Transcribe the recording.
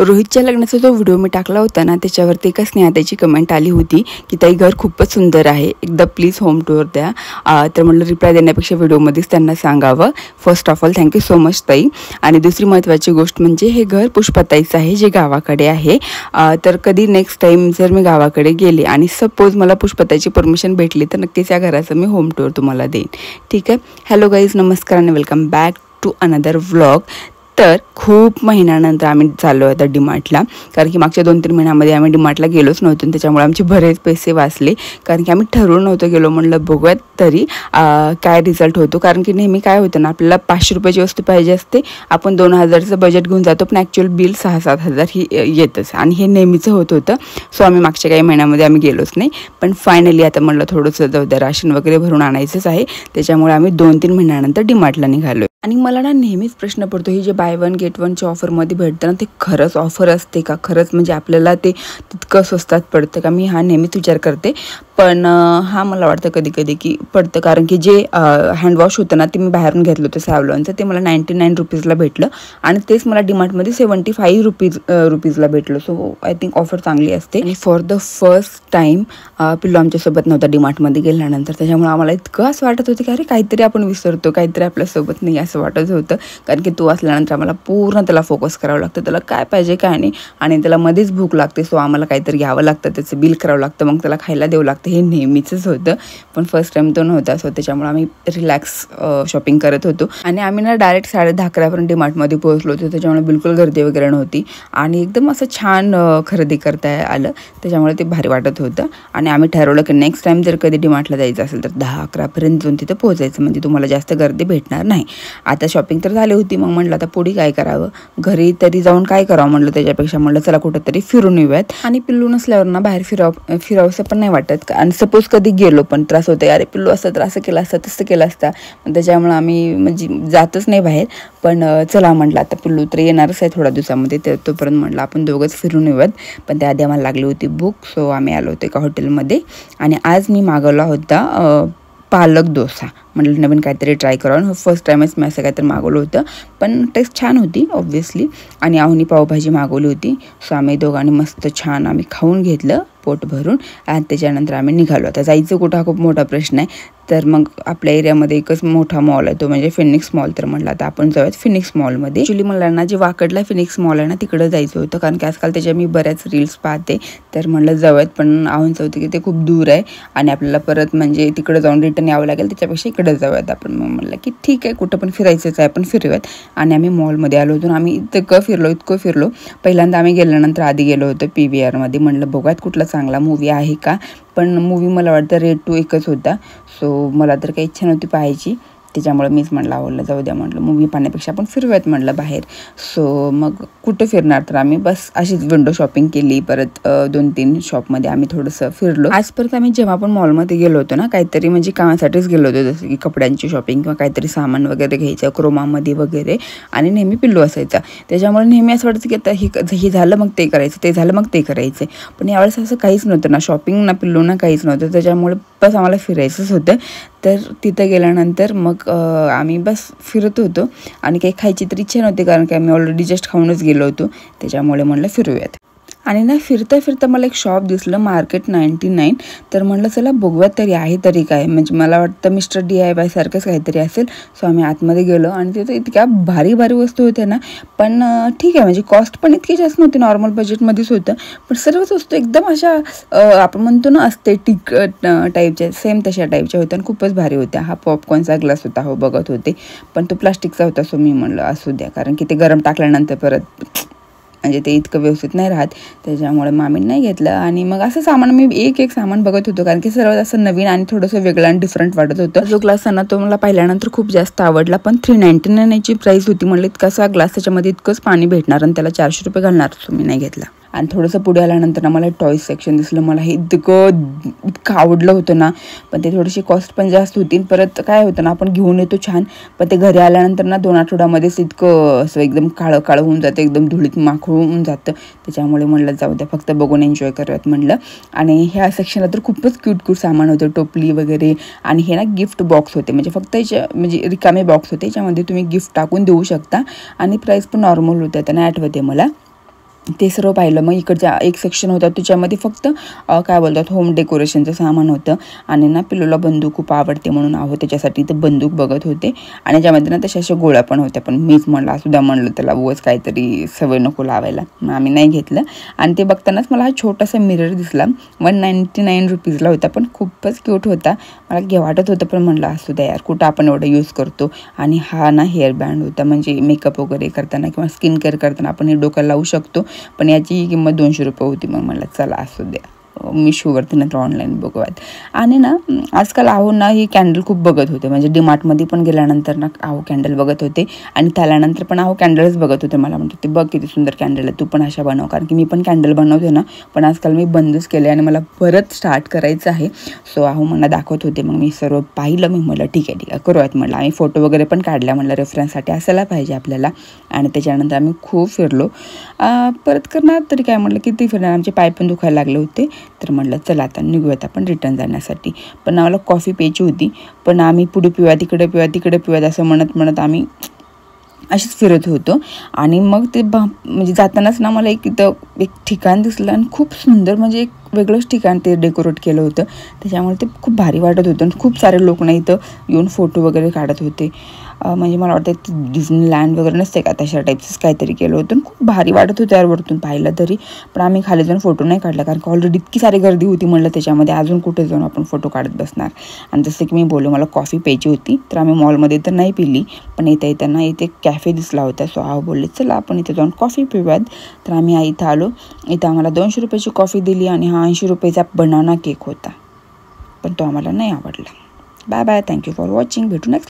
रोहितच्या लग्नाचा जो व्हिडिओ मी टाकला होता ना, त्याच्यावरती एका स्नेहाताईची कमेंट आली होती की ताई घर खूपच सुंदर आहे, एकदा प्लीज होम टूर द्या. तर म्हटलं रिप्लाय देण्यापेक्षा व्हिडिओमध्येच त्यांना सांगावं. First of all thank you so much ताई. आणि दुसरी महत्त्वाची गोष्ट म्हणजे हे घर पुष्पाताईचं आहे, जे गावाकडे आहे. तर कधी नेक्स्ट टाईम जर मी गावाकडे गेले आणि सपोज मला पुष्पाताईची परमिशन भेटली तर नक्कीच या घराचं मी होम टूर तुम्हाला देईन. ठीक आहे. हॅलो गाईज, नमस्कार आणि welcome back to another vlog. तर खूप महिन्यानंतर आम्ही चाललो होतो डीमार्टला, कारण की मागच्या 2-3 महिन्यामध्ये आम्ही डीमार्टला गेलोच नव्हतो. त्याच्यामुळे आमचे बरेच पैसे वाचले, कारण की आम्ही ठरवून नव्हतं गेलो. म्हणलं बघूयात तरी काय रिझल्ट होतो, कारण की नेहमी काय होतं ना, आपल्याला 500 रुपयाची वस्तू पाहिजे असते, आपण 2000चं बजेट घेऊन जातो, पण ॲक्च्युअल बिल 6-7 हजार ही येतच. आणि हे नेहमीचं होतं. सो आम्ही मागच्या काही महिन्यामध्ये आम्ही गेलोच नाही. पण फायनली आता म्हणलं थोडंसं जाऊ द्या, राशन वगैरे भरून आणायचंच आहे. त्याच्यामुळे आम्ही 2-3 महिन्यानंतर डीमार्टला निघालो. आणि मला ना नेहमीच प्रश्न पडतो, ही जे बाय वन गेट वनच्या ऑफरमध्ये भेटतं ना, ते खरंच ऑफर असते का? खरंच म्हणजे आपल्याला ते तितकं स्वस्तात पडतं का? मी हा नेहमीच विचार करते. पण हा मला वाटतं कधी कधी की पडतं, कारण की जे हँडवॉश होतं ना, ते मी बाहेरून घेतलं होतं सॅव्हलॉनचं, ते मला 99 रुपीजला भेटलं आणि तेच मला डीमार्टमध्ये 75 रुपीजला भेटलं. सो आय थिंक ऑफर चांगली असते. आणि फॉर द फर्स्ट टाईम पिल्लू आमच्यासोबत नव्हता डीमार्टमध्ये गेल्यानंतर, त्याच्यामुळे आम्हाला इतकं असं वाटत होतं की अरे काहीतरी आपण विसरतो, काहीतरी आपल्यासोबत नाही असं वाटत होतं. कारण की तो असल्यानंतर आम्हाला पूर्ण त्याला फोकस करावं लागतं, त्याला काय पाहिजे काय नाही, आणि त्याला मध्येच भूक लागते. सो आम्हाला काहीतरी घ्यावं लागतं, त्याचं बिल करावं लागतं, मग त्याला खायला द्यावं लागतं. हे नेहमीचंच होतं, पण फर्स्ट टाईम तो नव्हता. सो त्याच्यामुळे आम्ही रिलॅक्स शॉपिंग करत होतो. आणि आम्ही ना डायरेक्ट 10:30 डीमार्टमध्ये पोहोचलो होतो. त्याच्यामुळे बिलकुल गर्दी वगैरे नव्हती आणि एकदम असं छान खरेदी करता आलं. त्याच्यामुळे ते भारी वाटत होतं. आणि आम्ही ठरवलं की नेक्स्ट टाईम जर कधी डीमार्टला जायचं असेल तर 10-11 जाऊन तिथं पोहोचायचं, म्हणजे तुम्हाला जास्त गर्दी भेटणार नाही. आता शॉपिंग तर झाली होती, मग म्हटलं आता पुढे काय करावं, घरी तरी जाऊन काय करावं म्हटलं, त्याच्यापेक्षा म्हटलं चला कुठंतरी फिरून येऊयात. आणि पिल्लू नसल्यावर ना बाहेर फिरावंसं पण नाही वाटत. आणि सपोज कधी गेलो पण त्रास होते, अरे पिल्लू असं तर असं केलं असतं, तसं केलं असतं. त्याच्यामुळं आम्ही म्हणजे जातच नाही बाहेर. पण चला म्हटलं आता पिल्लू तर येणारच आहे थोड्या दिवसामध्ये, तोपर्यंत म्हटलं आपण दोघंच फिरून येऊयात. पण त्याआधी आम्हाला लागली होती भूक. सो आम्ही आलो होतो एका हॉटेलमध्ये आणि आज मी मागवला होता पालक डोसा. म्हटलं नवीन काहीतरी ट्राय करावं. फर्स्ट टाईमच मी असं काहीतरी मागवलं होतं, पण टेस्ट छान होती ऑब्व्हियसली. आणि आहुनी पावभाजी मागवली होती. सो आम्ही दोघांनी मस्त छान आम्ही खाऊन घेतलं पोट भरून. आणि त्याच्यानंतर आम्ही निघालो. आता जायचं कुठं हा खूप मोठा प्रश्न आहे. तर मग आपल्या एरियामध्ये एकच मोठा मॉल आहे, तो म्हणजे फिनिक्स मॉल. तर म्हटलं आता आपण जाऊयात फिनिक्स मॉलमध्ये. ॲक्च्युली मला ना जे वाकडला फिनिक्स मॉल आहे ना, तिकडं जायचं होतं, कारण की आजकाल त्याच्या मी बऱ्याच रील्स पाहते. तर म्हटलं जाऊयात, पण आहुंचं होतं की ते खूप दूर आहे आणि आपल्याला परत म्हणजे तिकडं जाऊन रिटर्न यावं लागेल, त्याच्यापेक्षा इकडं जाऊयात आपण. मग म्हटलं की ठीक आहे, कुठं पण फिरायचंच आहे, आपण फिरूयात. आणि आम्ही मॉलमध्ये आलो होतो. आम्ही इतकं फिरलो. पहिल्यांदा आम्ही गेल्यानंतर आधी गेलो होतो PVRमध्ये. म्हटलं बघूयात कुठला चांगला मूवी आहे का. पण मूवी मला वाटतं रेड 2 एकच होता. सो मला तर काही इच्छा नव्हती पाहायची, त्याच्यामुळे मीच म्हटलं आवडलं जाऊ द्या, म्हटलं मूवी पाहण्यापेक्षा आपण फिरूयात म्हटलं बाहेर. सो मग कुठं फिरणार, तर आम्ही बस अशीच विंडो शॉपिंग केली. परत 2-3 शॉपमध्ये आम्ही थोडंसं फिरलो. आज परत आम्ही जेव्हा आपण मॉलमध्ये गेलो होतो ना, काहीतरी म्हणजे कामासाठीच गेलो होतो, जसं की कपड्यांची शॉपिंग किंवा काहीतरी सामान वगैरे घ्यायचं क्रोमामध्ये वगैरे. आणि नेहमी पिल्लू असायचा, त्याच्यामुळे नेहमी असं वाटायचं की आता हे झालं मग ते करायचं, ते झालं मग ते करायचं. पण यावेळेस असं काहीच नव्हतं ना, शॉपिंग ना पिल्लू ना काहीच नव्हतं. त्याच्यामुळे बस आम्हाला फिरायचंच होतं. तर तिथं गेल्यानंतर मग आम्ही बस फिरत होतो आणि काही खायची तर इच्छा नव्हती, कारण की आम्ही ऑलरेडी जस्ट खाऊनच गेलो होतो. त्याच्यामुळे म्हटलं फिरूयात. आणि ना फिरता फिरता मला एक शॉप दिसलं, मार्केट 99. तर म्हटलं चला बघूयात तरी आहे तरी काय, म्हणजे मला वाटतं मिस्टर DIY सारखंच काहीतरी असेल. सो आम्ही आतमध्ये गेलो आणि तिथं इतक्या भारी वस्तू होत्या ना. पण ठीक आहे, म्हणजे कॉस्ट पण इतकी जास्त नव्हती, नॉर्मल बजेटमध्येच होतं. पण सर्वच वस्तू एकदम अशा आपण म्हणतो ना एस्थेटिक टाईपच्या, सेम तशा टाईपच्या होत्या आणि खूपच भारी होत्या. हा पॉपकॉर्नचा ग्लास होता, हो बघत होते, पण तो प्लास्टिकचा होता. सो मी म्हणलं असू द्या, कारण की ते गरम टाकल्यानंतर परत म्हणजे ते इतकं व्यवस्थित नाही राहत. त्याच्यामुळे मामी नाही घेतलं. आणि मग असं सामान मी एक सामान बघत होतो, कारण की सर्वात असं नवीन आणि थोडंसं वेगळं आणि डिफरंट वाटत होतं. जो ग्लास आहे ना, तो मला पाहिल्यानंतर खूप जास्त आवडला. पण 399ची प्राईस होती. म्हणलं इतकासा ग्लास, त्याच्यामध्ये इतकंच पाणी भेटणार आणि त्याला 400 रुपये घालणार. सो मी नाही घेतला. आणि थोडंसं पुढे आल्यानंतर ना मला टॉयज सेक्शन दिसलं. मला हे इतकं आवडलं होतं ना, पण ते थोडीशी कॉस्ट पण जास्त होती. परत काय होतं ना, आपण घेऊन येतो छान, पण ते घरी आल्यानंतर ना 2 आठवड्यामध्येच इतकं असं एकदम काळं होऊन जातं, एकदम धुळीत माखूळ होऊन जातं. त्याच्यामुळे म्हणलं जाऊ द्या, फक्त बघून एन्जॉय करूयात म्हटलं. आणि ह्या सेक्शनला तर खूपच क्यूट सामान होतं, टोपली वगैरे. आणि हे ना गिफ्ट बॉक्स होते, म्हणजे फक्त म्हणजे रिकामे बॉक्स होते, याच्यामध्ये तुम्ही गिफ्ट टाकून देऊ शकता. आणि प्राईस पण नॉर्मल होत्या, त्यांना आठवते मला. ते सर्व पाहिलं. मग इकडचा एक सेक्शन होता त्याच्यामध्ये फक्त काय बोलतात होम डेकोरेशनचं सामान होतं. आणि ना पिलूला बंदूक खूप आवडते म्हणून त्याच्यासाठी ते बंदूक बघत होते. आणि त्यामध्ये ना तशा अशा गोळ्या पण होत्या, पण मीच सुद्धा म्हणलं त्याला उगाच काहीतरी सवय नको लावायला, मग आम्ही नाही घेतलं. आणि ते बघतानाच मला हा छोटासा मिरर दिसला. 199 रुपीजला होता, पण खूपच क्यूट होता. मला वाटत होतं, पण म्हणलं असू द्या यार, कुठं आपण एवढं यूज करतो. आणि हा ना हेअर बँड होता, म्हणजे मेकअप वगैरे करताना किंवा स्किन केअर करताना आपण हे डोक्याला लावू शकतो. पण याची किंमत 200 रुपये होती. मग मला चला असू द्या, मिशोवरती नंतर ऑनलाईन बघूयात. आणि ना आजकाल ना ही कॅन्डल खूप बघत होते, म्हणजे डीमार्टमध्ये पण गेल्यानंतर ना कॅन्डल बघत होते. आणि त्याल्यानंतर पण कॅन्डल्स बघत होते. मला म्हणते ते बघ किती सुंदर कॅन्डल आहे, तू पण अशा बनव. कारण की मी पण कॅन्डल बनवते ना, पण आजकाल मी बंदच केले आणि मला परत स्टार्ट करायचं आहे. सो मला दाखवत होते. मग मी सर्व पाहिलं. मी म्हटलं ठीक आहे करूयात. म्हटलं आम्ही फोटो वगैरे पण काढल्या, म्हटलं रेफरन्ससाठी असायला पाहिजे आपल्याला. आणि त्याच्यानंतर आम्ही खूप फिरलो. परत करणार तरी काय, म्हटलं किती फिरणार, आमचे पाय पण दुखायला लागले होते. तर म्हटलं चला आता निघूयात आपण रिटर्न जाण्यासाठी. पण आम्हाला कॉफी प्यायची होती, पण आम्ही पुढे पिऊया तिकडे पिऊयात असं म्हणत आम्ही अशीच फिरत होतो. आणि मग ते म्हणजे जातानाच ना मला इथं एक ठिकाण दिसलं आणि खूप सुंदर, म्हणजे एक वेगळंच ठिकाण ते डेकोरेट केलं होतं. त्याच्यामुळे ते खूप भारी वाटत होतं. आणि खूप सारे लोक ना इथं येऊन फोटो वगैरे काढत होते. म्हणजे मला वाटतं डिझनीलँड वगैरे नसते का, तशा टाईपचंच काहीतरी केलं होतं. खूप भारी वाटत होतं यार वरतून पाहिलं तरी. पण आम्ही खाली जाऊन फोटो नाही काढला, कारण का ऑलरेडी इतकी सारी गर्दी होती. म्हणलं त्याच्यामध्ये अजून कुठे जाऊन आपण फोटो काढत बसणार. आणि जसं की मी बोललो मला कॉफी प्यायची होती, तर आम्ही मॉलमध्ये तर नाही पिली, पण येताना इथे कॅफे दिसला होता. सो बोलले चला आपण इथे जाऊन कॉफी पिऊयात. तर आम्ही इथं आलो. इथं आम्हाला 200 रुपयाची कॉफी दिली आणि 80 रुपयाचा बनाना केक होता, पण तो आम्हाला नाही आवडला. Bye bye, thank you for watching. भेटू नेक्स्ट.